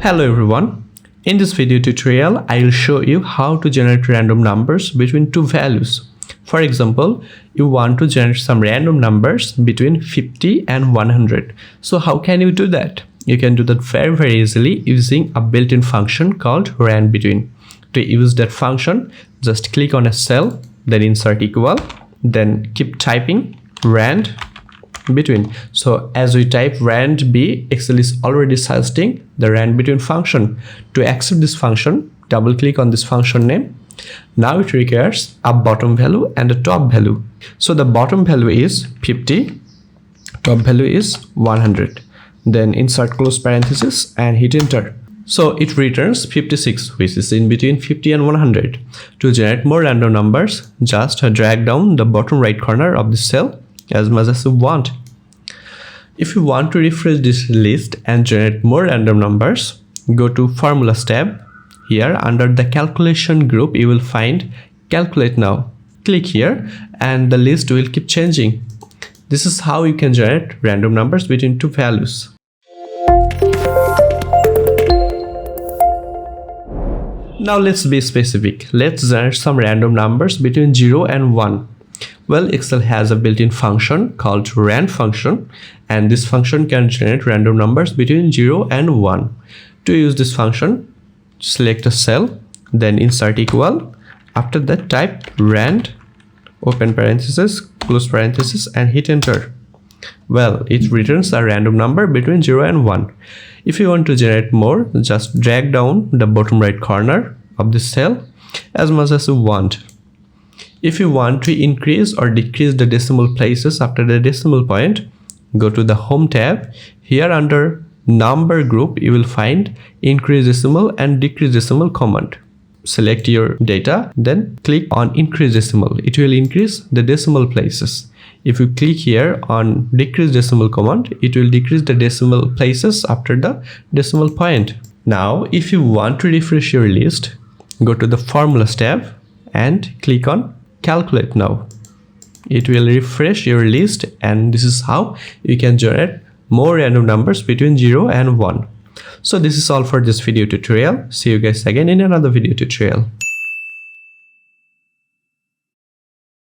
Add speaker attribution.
Speaker 1: Hello everyone. In this video tutorial, I will show you how to generate random numbers between two values. For example, you want to generate some random numbers between 50 and 100. So how can you do that? You can do that very easily using a built-in function called RANDBETWEEN. To use that function, just click on a cell, then insert equal, then keep typing RANDBETWEEN. So as we type RANDB, Excel is already suggesting the RANDBETWEEN function. To accept this function, double click on this function name. Now it requires a bottom value and a top value. So the bottom value is 50, top value is 100. Then insert close parenthesis and hit enter. So it returns 56, which is in between 50 and 100. To generate more random numbers, just drag down the bottom right corner of the cell as much as you want. If you want to refresh this list and generate more random numbers, go to Formulas tab. Here under the calculation group, you will find Calculate Now. Click here and the list will keep changing. This is how you can generate random numbers between two values. Now let's be specific. Let's generate some random numbers between 0 and 1. Well, Excel has a built-in function called rand function, and this function can generate random numbers between 0 and 1. To use this function, select a cell, then insert equal. After that, type rand, open parenthesis, close parenthesis, and hit enter. Well, it returns a random number between 0 and 1. If you want to generate more, just drag down the bottom right corner of the cell as much as you want. If you want to increase or decrease the decimal places after the decimal point, go to the Home tab. Here under Number group, you will find Increase Decimal and Decrease Decimal command. Select your data, then click on Increase Decimal. It will increase the decimal places. If you click here on Decrease Decimal command, it will decrease the decimal places after the decimal point. Now, if you want to refresh your list, go to the Formulas tab and click on Calculate Now. It will refresh your list, and this is how you can generate more random numbers between 0 and 1. So this is all for this video tutorial. See you guys again in another video tutorial.